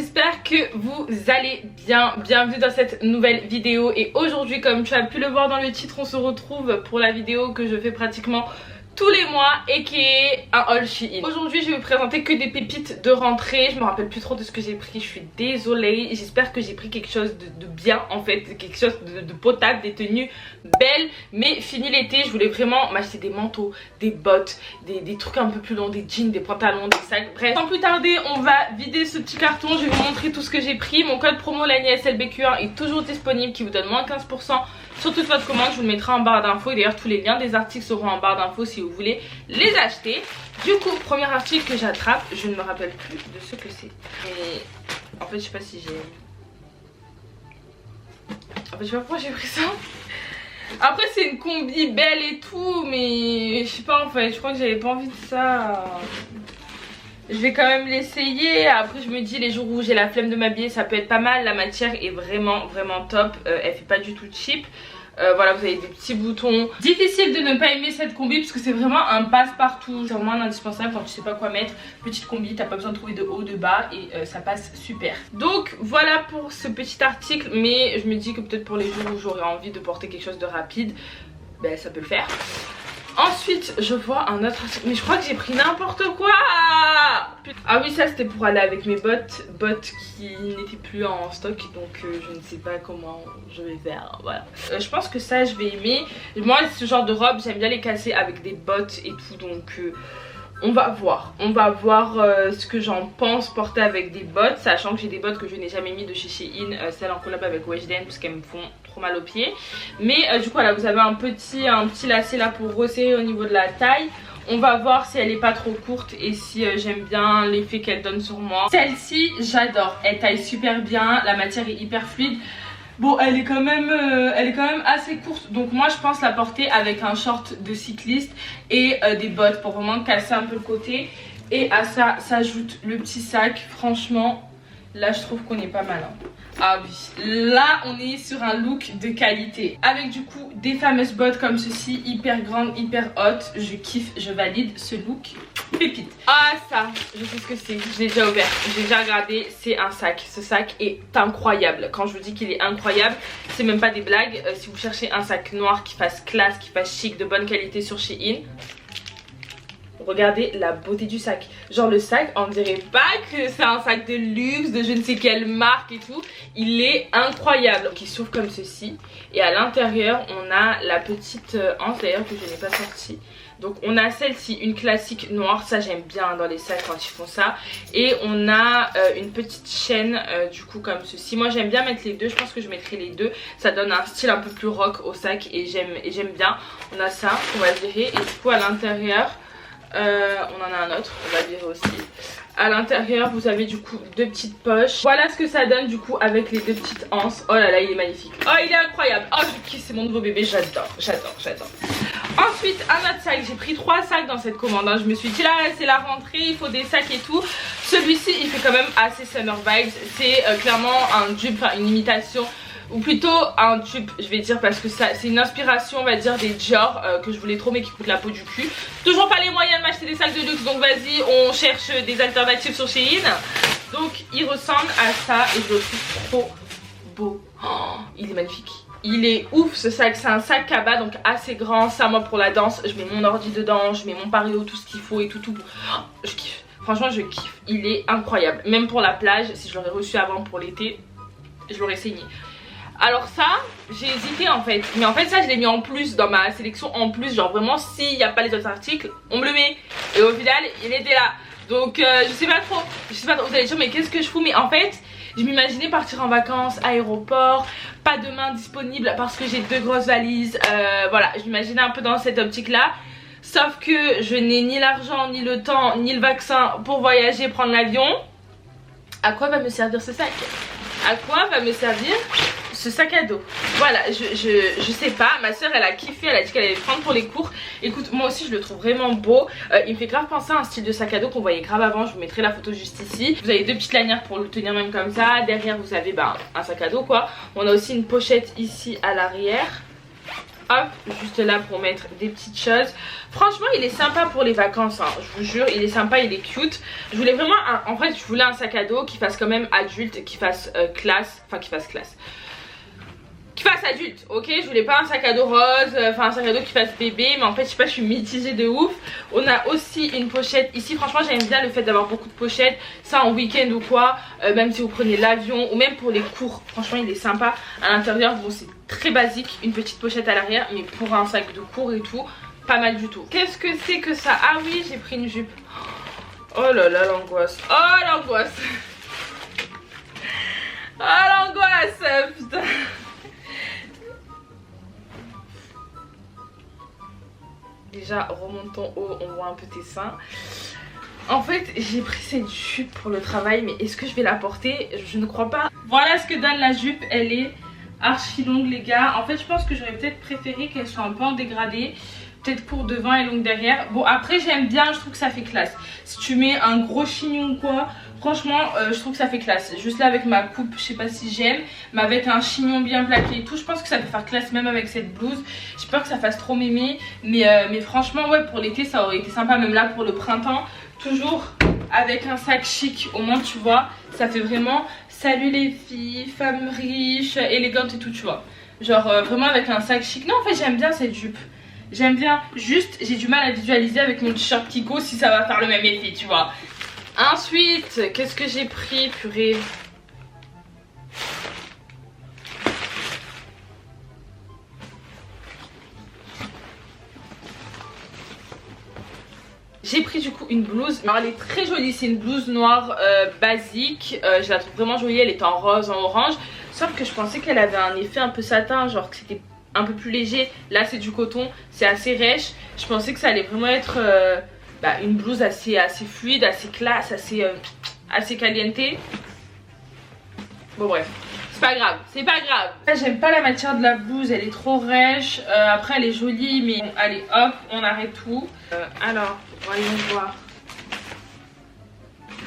j'espère que vous allez bien. Bienvenue dans cette nouvelle vidéo. Et aujourd'hui, comme tu as pu le voir dans le titre, on se retrouve pour la vidéo que je fais pratiquement tous les mois et qui est un haul Shein. Aujourd'hui je vais vous présenter que des pépites de rentrée. Je me rappelle plus trop de ce que j'ai pris, je suis désolée. J'espère que j'ai pris quelque chose de bien en fait, quelque chose de potable, des tenues belles. Mais fini l'été, je voulais vraiment m'acheter des manteaux, des bottes, des trucs un peu plus longs, des jeans, des pantalons, des sacs. Bref, sans plus tarder, on va vider ce petit carton. Je vais vous montrer tout ce que j'ai pris. Mon code promo LANISLBQ1 est toujours disponible, qui vous donne moins 15% sur toute votre commande. Je vous le mettrai en barre d'infos et d'ailleurs tous les liens des articles seront en barre d'infos si vous voulez les acheter. Du coup, premier article que j'attrape, je ne me rappelle plus de ce que c'est. Mais en fait, je sais pas si j'ai... En fait, je sais pas pourquoi j'ai pris ça. Après, c'est une combi belle et tout, mais je sais pas en fait, je crois que j'avais pas envie de ça. Je vais quand même l'essayer. Après je me dis les jours où j'ai la flemme de m'habiller ça peut être pas mal. La matière est vraiment top, elle fait pas du tout cheap. Voilà, vous avez des petits boutons. Difficile de ne pas aimer cette combi parce que c'est vraiment un passe-partout. C'est vraiment un indispensable quand tu sais pas quoi mettre. Petite combi, t'as pas besoin de trouver de haut, de bas et ça passe super. Donc voilà pour ce petit article. Mais je me dis que peut-être pour les jours où j'aurais envie de porter quelque chose de rapide, ben ça peut le faire. Ensuite je vois un autre article, mais je crois que j'ai pris n'importe quoi. Ah oui, ça c'était pour aller avec mes bottes qui n'étaient plus en stock. Donc je ne sais pas comment je vais faire, voilà. Je pense que ça je vais aimer. Moi ce genre de robe j'aime bien les casser avec des bottes et tout. Donc on va voir ce que j'en pense porter avec des bottes. Sachant que j'ai des bottes que je n'ai jamais mis de chez Shein, celles en collab avec Weshden parce qu'elles me font trop mal aux pieds. Mais du coup voilà, vous avez un petit lacet là pour resserrer au niveau de la taille. On va voir si elle est pas trop courte et si j'aime bien l'effet qu'elle donne sur moi. Celle-ci j'adore, elle taille super bien, la matière est hyper fluide. Bon, elle est quand même assez courte, donc moi je pense la porter avec un short de cycliste et des bottes pour vraiment casser un peu le côté. Et à ça s'ajoute le petit sac. Franchement là je trouve qu'on est pas mal, hein. Ah oui, là on est sur un look de qualité avec du coup des fameuses bottes comme ceci, hyper grandes, hyper hautes. Je kiffe, je valide ce look pépite. Ah ça, je sais ce que c'est, je l'ai déjà ouvert, j'ai déjà regardé, c'est un sac. Ce sac est incroyable. Quand je vous dis qu'il est incroyable, c'est même pas des blagues. Si vous cherchez un sac noir qui fasse classe, qui fasse chic, de bonne qualité sur Shein, regardez la beauté du sac. Genre le sac, on dirait pas que c'est un sac de luxe de je ne sais quelle marque et tout. Il est incroyable. Donc il s'ouvre comme ceci. Et à l'intérieur on a la petite anse d'ailleurs que je n'ai pas sortie. Donc on a celle-ci, une classique noire. Ça j'aime bien dans les sacs quand ils font ça. Et on a une petite chaîne du coup comme ceci. Moi j'aime bien mettre les deux, je pense que je mettrai les deux. Ça donne un style un peu plus rock au sac et j'aime bien. On a ça, on va virer. Et du coup à l'intérieur on en a un autre, on va virer aussi. À l'intérieur vous avez du coup deux petites poches. Voilà ce que ça donne du coup avec les deux petites anses. Oh là là, il est magnifique. Oh il est incroyable. Oh je kiffe, c'est mon nouveau bébé, j'adore. Ensuite un autre sac, j'ai pris 3 sacs dans cette commande, hein. Je me suis dit là c'est la rentrée, il faut des sacs et tout. Celui-ci il fait quand même assez summer vibes. C'est clairement un dupe, enfin une imitation, ou plutôt un dupe je vais dire, parce que c'est une inspiration on va dire des Dior que je voulais trop mais qui coûtent la peau du cul. Toujours pas les moyens de m'acheter des sacs de luxe, donc vas-y on cherche des alternatives sur Shein. Donc il ressemble à ça et je le trouve trop beau. Oh, il est magnifique, il est ouf ce sac. C'est un sac cabas donc assez grand. Ça moi pour la danse je mets mon ordi dedans, je mets mon pareo, tout ce qu'il faut et tout. Oh, je kiffe, franchement je kiffe, il est incroyable. Même pour la plage, si je l'aurais reçu avant pour l'été je l'aurais saigné. Alors ça, j'ai hésité en fait. Mais en fait ça je l'ai mis en plus dans ma sélection en plus. Genre vraiment s'il n'y a pas les autres articles, on me le met. Et au final il était là. Donc je sais pas trop. Vous allez dire mais qu'est-ce que je fous. Mais en fait je m'imaginais partir en vacances, aéroport, pas de main disponible parce que j'ai 2 grosses valises. Voilà, je m'imaginais un peu dans cette optique là. Sauf que je n'ai ni l'argent, ni le temps, ni le vaccin pour voyager, prendre l'avion. À quoi va me servir ce sac? À quoi va me servir ce sac à dos? Voilà, je sais pas. Ma soeur elle a kiffé, elle a dit qu'elle allait le prendre pour les cours. Écoute, moi aussi je le trouve vraiment beau. Il me fait grave penser à un style de sac à dos qu'on voyait grave avant. Je vous mettrai la photo juste ici. Vous avez 2 petites lanières pour le tenir même comme ça. Derrière vous avez un sac à dos quoi. On a aussi une pochette ici à l'arrière. hop, juste là pour mettre des petites choses. Franchement il est sympa pour les vacances, hein. Je vous jure il est sympa, il est cute. Je voulais vraiment en fait je voulais un sac à dos qui fasse quand même adulte, qui fasse classe, enfin qui fasse adulte, ok. Je voulais pas un sac à dos rose, enfin un sac à dos qui fasse bébé, mais en fait je sais pas, je suis mitigée de ouf. On a aussi une pochette ici, franchement j'aime bien le fait d'avoir beaucoup de pochettes, ça en week-end ou quoi, même si vous prenez l'avion ou même pour les cours, franchement il est sympa. À l'intérieur, bon c'est très basique, une petite pochette à l'arrière, mais pour un sac de cours et tout, pas mal du tout. Qu'est-ce que c'est que ça? Ah oui, j'ai pris une jupe. Oh là là l'angoisse, oh l'angoisse. Oh l'angoisse, putain. Déjà remonte ton haut, on voit un peu tes seins. En fait j'ai pris cette jupe pour le travail, mais est-ce que je vais la porter? Je ne crois pas. Voilà ce que donne la jupe, elle est archi longue les gars. En fait je pense que j'aurais peut-être préféré qu'elle soit un peu en dégradé, peut-être court devant et longue derrière. Bon après j'aime bien, je trouve que ça fait classe. Si tu mets un gros chignon ou quoi, franchement je trouve que ça fait classe. Juste là avec ma coupe, je sais pas si j'aime, mais avec un chignon bien plaqué et tout, je pense que ça peut faire classe même avec cette blouse. J'ai peur que ça fasse trop mémé, mais franchement ouais, pour l'été ça aurait été sympa, même là pour le printemps. Toujours avec un sac chic, au moins tu vois, ça fait vraiment salut les filles, femme riche, élégante et tout, tu vois. Genre vraiment avec un sac chic. Non en fait j'aime bien cette jupe, j'aime bien, juste j'ai du mal à visualiser avec mon t-shirt Kiko si ça va faire le même effet, tu vois. Ensuite, qu'est-ce que j'ai pris, purée? J'ai pris du coup une blouse, alors elle est très jolie, c'est une blouse noire basique, je la trouve vraiment jolie, elle est en rose, en orange. Sauf que je pensais qu'elle avait un effet un peu satin, genre que c'était un peu plus léger. Là c'est du coton, c'est assez rêche. Je pensais que ça allait vraiment être une blouse assez fluide, assez classe, assez caliente. Bon bref, c'est pas grave, c'est pas grave. J'aime pas la matière de la blouse, elle est trop rêche. Après elle est jolie, mais bon, allez hop, on arrête tout. Alors, voyons voir.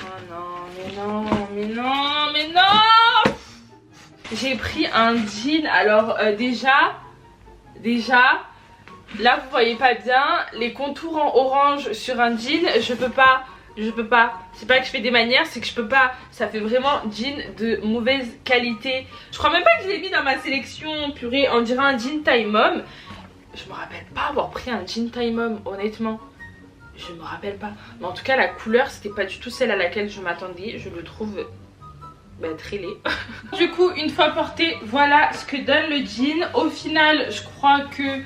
Oh non, mais non, mais non, mais non. J'ai pris un jean, alors déjà, là vous voyez pas bien, les contours en orange sur un jean, je peux pas. C'est pas que je fais des manières, c'est que je peux pas. Ça fait vraiment jean de mauvaise qualité. Je crois même pas que je l'ai mis dans ma sélection, purée. On dirait un jean taille mom. Je me rappelle pas avoir pris un jean taille mom, honnêtement. Je me rappelle pas. Mais en tout cas la couleur c'était pas du tout celle à laquelle je m'attendais. Je le trouve très laid. Du coup une fois porté, voilà ce que donne le jean. Au final je crois que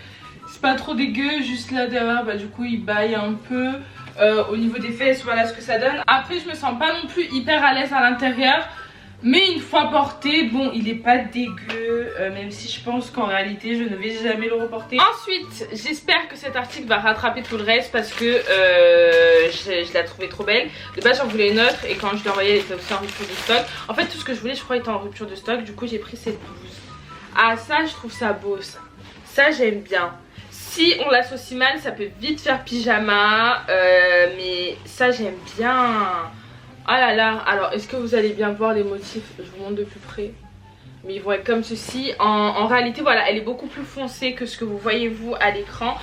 c'est pas trop dégueu. Juste là derrière du coup il baille un peu. Au niveau des fesses, voilà ce que ça donne. Après je me sens pas non plus hyper à l'aise à l'intérieur, mais une fois porté, bon il est pas dégueu, même si je pense qu'en réalité je ne vais jamais le reporter. Ensuite j'espère que cet article va rattraper tout le reste, parce que je la trouvais trop belle. De base j'en voulais une autre, et quand je l'ai envoyée elle était aussi en rupture de stock. En fait tout ce que je voulais je crois était en rupture de stock. Du coup j'ai pris cette blouse. Ah ça je trouve ça beau, ça j'aime bien. Si on l'associe mal, ça peut vite faire pyjama, mais ça j'aime bien. Oh là là, alors est-ce que vous allez bien voir les motifs? Je vous montre de plus près. Mais ils vont être comme ceci. En réalité, voilà, elle est beaucoup plus foncée que ce que vous voyez vous à l'écran.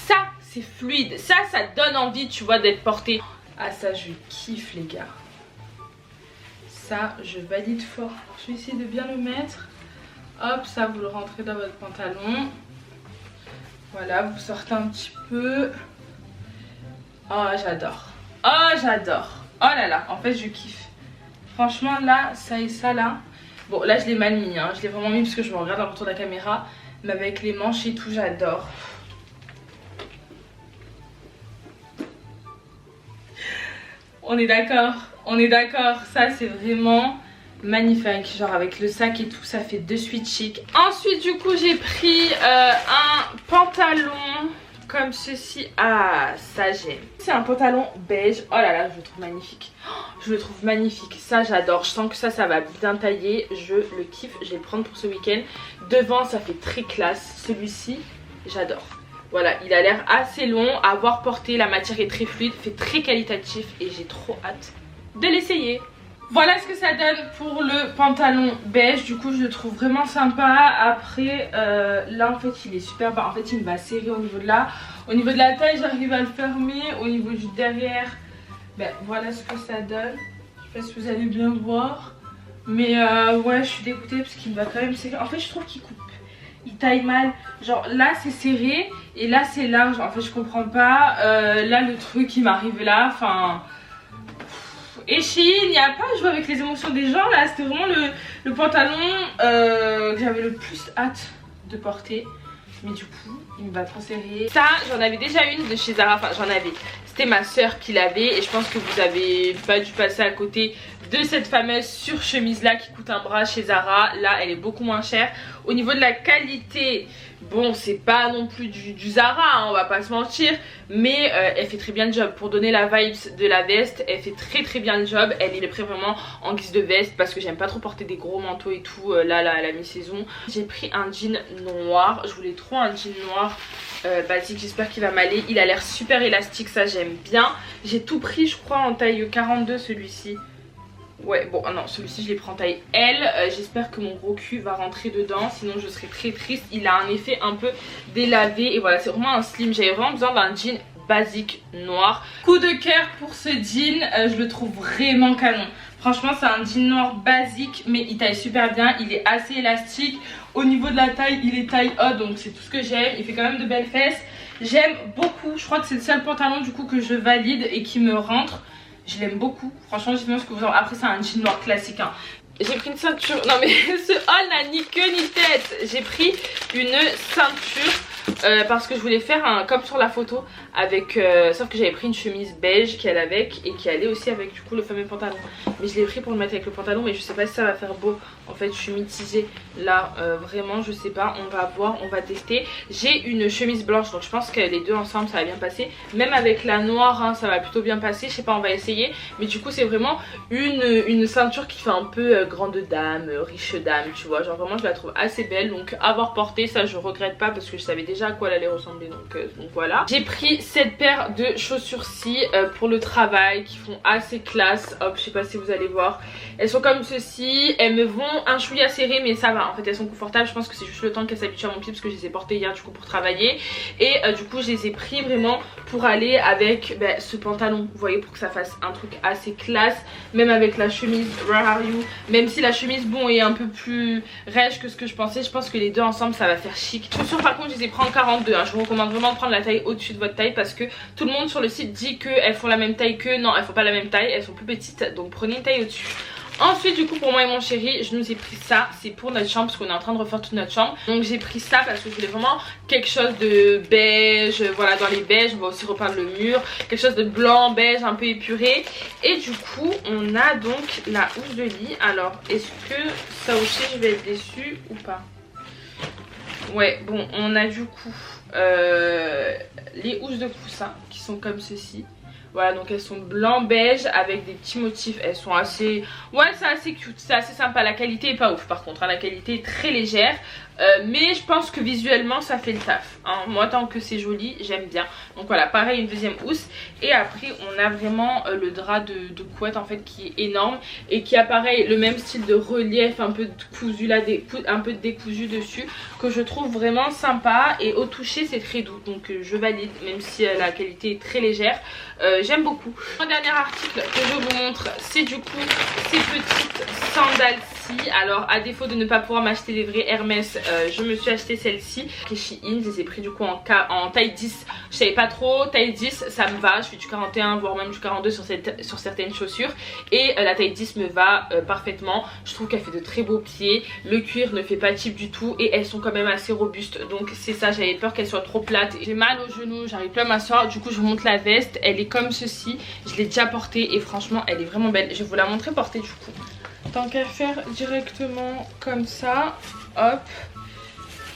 Ça, c'est fluide. Ça donne envie, tu vois, d'être porté. Ah ça, je kiffe les gars. Ça, je valide fort. Alors, je vais essayer de bien le mettre. Hop, ça, vous le rentrez dans votre pantalon. Voilà, vous sortez un petit peu. Oh j'adore. Oh j'adore. Oh là là, en fait je kiffe. Franchement là, ça et ça là. Bon là je l'ai mal mis, hein. Je l'ai vraiment mis parce que je me regarde en retour de la caméra. Mais avec les manches et tout, j'adore. On est d'accord. On est d'accord. Ça c'est vraiment magnifique, genre avec le sac et tout, ça fait de suite chic. Ensuite du coup j'ai pris un pantalon comme ceci. Ah ça j'aime. C'est un pantalon beige. Oh là là je le trouve magnifique. Je le trouve magnifique, ça j'adore. Je sens que ça va bien tailler. Je le kiffe, je vais le prendre pour ce week-end. Devant ça fait très classe. Celui-ci j'adore. Voilà, il a l'air assez long à avoir porté. La matière est très fluide, fait très qualitatif, et j'ai trop hâte de l'essayer. Voilà ce que ça donne pour le pantalon beige. Du coup je le trouve vraiment sympa. Après là en fait il est super bas. En fait il me va serrer au niveau de là. Au niveau de la taille j'arrive à le fermer. Au niveau du derrière, ben voilà ce que ça donne. Je sais pas si vous allez bien voir. Mais ouais je suis dégoûtée parce qu'il me va quand même serrer. En fait je trouve qu'il coupe. Il taille mal. Genre là c'est serré et là c'est large. En fait je comprends pas. Là le truc il m'arrive là. Enfin... Et Shein, il n'y a pas à jouer avec les émotions des gens là, c'était vraiment le pantalon que j'avais le plus hâte de porter. Mais du coup, il me va trop serrer. Ça, j'en avais déjà une de chez Zara, enfin j'en avais. C'était ma soeur qui l'avait et je pense que vous avez pas dû passer à côté de cette fameuse surchemise là qui coûte un bras chez Zara. Là, elle est beaucoup moins chère. Au niveau de la qualité, bon, c'est pas non plus du Zara, hein, on va pas se mentir. Mais elle fait très bien le job. Pour donner la vibes de la veste, elle fait très bien le job. Elle est prise vraiment en guise de veste parce que j'aime pas trop porter des gros manteaux et tout là à la mi-saison. J'ai pris un jean noir. Je voulais trop un jean noir basique, j'espère qu'il va m'aller. Il a l'air super élastique, ça j'aime bien. J'ai tout pris je crois en taille 42 celui-ci. Ouais bon non celui-ci je l'ai pris en taille L. J'espère que mon gros cul va rentrer dedans, sinon je serai très triste. Il a un effet un peu délavé et voilà c'est vraiment un slim. J'avais vraiment besoin d'un jean basique noir. Coup de cœur pour ce jean, je le trouve vraiment canon. Franchement c'est un jean noir basique mais il taille super bien, il est assez élastique. Au niveau de la taille il est taille haute donc c'est tout ce que j'aime. Il fait quand même de belles fesses. J'aime beaucoup, je crois que c'est le seul pantalon du coup que je valide et qui me rentre. Je l'aime beaucoup, franchement dites-moi ce que vous en... Après c'est un jean noir classique hein. J'ai pris une ceinture, non mais ce haul n'a ni queue ni tête. J'ai pris une ceinture parce que je voulais faire un comme sur la photo avec sauf que j'avais pris une chemise beige qui allait avec et qui allait aussi avec du coup le fameux pantalon. Mais je l'ai pris pour le mettre avec le pantalon mais je sais pas si ça va faire beau. En fait je suis mitigée là, vraiment je sais pas, on va voir, on va tester. J'ai une chemise blanche donc je pense que les deux ensemble ça va bien passer. Même avec la noire hein, ça va plutôt bien passer, je sais pas on va essayer. Mais du coup c'est vraiment une ceinture qui fait un peu grande dame, riche dame tu vois. Genre vraiment je la trouve assez belle donc avoir porté ça je regrette pas parce que je savais déjà à quoi elle allait ressembler donc voilà. J'ai pris cette paire de chaussures-ci pour le travail qui font assez classe. Hop je sais pas si vous allez voir. Elles sont comme ceci, elles me vont un chouïa serré mais ça va en fait elles sont confortables. Je pense que c'est juste le temps qu'elles s'habituent à mon pied parce que je les ai portées hier du coup pour travailler. Et du coup je les ai pris vraiment pour aller avec ce pantalon. Vous voyez pour que ça fasse un truc assez classe. Même avec la chemise Where Are You. Même si la chemise bon est un peu plus rêche que ce que je pensais. Je pense que les deux ensemble ça va faire chic. Les chaussures par contre je les ai pris en 42 hein. Je vous recommande vraiment de prendre la taille au-dessus de votre taille parce que tout le monde sur le site dit qu'elles font la même taille que... Non elles font pas la même taille, elles sont plus petites donc prenez une taille au-dessus. Ensuite du coup pour moi et mon chéri je nous ai pris ça. C'est pour notre chambre parce qu'on est en train de refaire toute notre chambre. Donc j'ai pris ça parce que je voulais vraiment quelque chose de beige. Voilà dans les beiges on va aussi repeindre le mur. Quelque chose de blanc beige un peu épuré. Et du coup on a donc la housse de lit. Alors est-ce que ça aussi je vais être déçue ou pas? Ouais bon on a du coup les housses de coussin qui sont comme ceci. Voilà donc elles sont blanc beige avec des petits motifs. Elles sont assez... Ouais c'est assez cute, c'est assez sympa. La qualité est pas ouf par contre hein. La qualité est très légère mais je pense que visuellement ça fait le taf hein. Moi tant que c'est joli j'aime bien. Donc voilà pareil une deuxième housse. Et après on a vraiment le drap de couette en fait qui est énorme. Et qui a pareil le même style de relief un peu de cousu là, un peu de décousu dessus. Que je trouve vraiment sympa. Et au toucher c'est très doux. Donc je valide même si la qualité est très légère. J'aime beaucoup. Un dernier article que je vous montre c'est du coup ces petites sandales-ci. Alors à défaut de ne pas pouvoir m'acheter les vrais Hermès je me suis acheté celle-ci qui est Shein. Je les ai pris du coup en taille 10. Je savais pas trop, taille 10 ça me va. Je fais du 41 voire même du 42 sur certaines chaussures. Et la taille 10 me va parfaitement. Je trouve qu'elle fait de très beaux pieds. Le cuir ne fait pas type du tout. Et elles sont quand même assez robustes. Donc c'est ça, j'avais peur qu'elles soient trop plates. J'ai mal aux genoux, j'arrive plus à m'asseoir. Du coup je vous montre la veste. Elle est comme ceci. Je l'ai déjà portée et franchement elle est vraiment belle. Je vais vous la montrer portée du coup. Tant qu'à faire directement comme ça. Hop.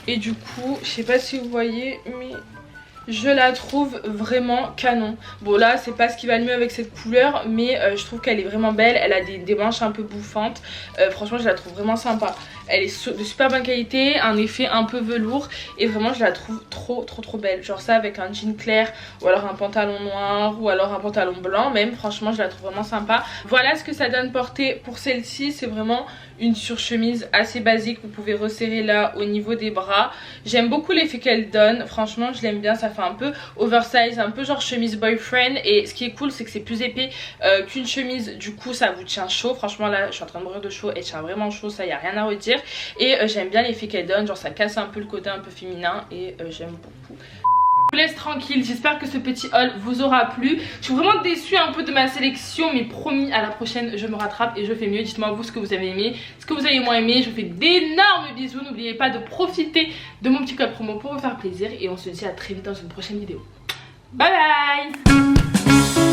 Et du coup, je sais pas si vous voyez, mais Je la trouve vraiment canon. Bon là c'est pas ce qui va le mieux avec cette couleur, mais je trouve qu'elle est vraiment belle. Elle a des manches un peu bouffantes. Franchement je la trouve vraiment sympa. Elle est de super bonne qualité, un effet un peu velours. Et vraiment je la trouve trop belle. Genre ça avec un jean clair, ou alors un pantalon noir, ou alors un pantalon blanc même. Franchement je la trouve vraiment sympa. Voilà ce que ça donne portée pour celle-ci. C'est vraiment une surchemise assez basique. Vous pouvez resserrer là au niveau des bras. J'aime beaucoup l'effet qu'elle donne. Franchement je l'aime bien. Ça fait un peu oversize, un peu genre chemise boyfriend. Et ce qui est cool c'est que c'est plus épais qu'une chemise. Du coup ça vous tient chaud. Franchement là je suis en train de mourir de chaud. Elle tient vraiment chaud, ça y a rien à redire. Et j'aime bien l'effet qu'elle donne. Genre ça casse un peu le côté un peu féminin. Et j'aime beaucoup. Je vous laisse tranquille, j'espère que ce petit haul vous aura plu. Je suis vraiment déçue un peu de ma sélection, mais promis à la prochaine je me rattrape et je fais mieux. Dites-moi vous ce que vous avez aimé, ce que vous avez moins aimé. Je vous fais d'énormes bisous, n'oubliez pas de profiter de mon petit code promo pour vous faire plaisir. Et on se dit à très vite dans une prochaine vidéo. Bye bye.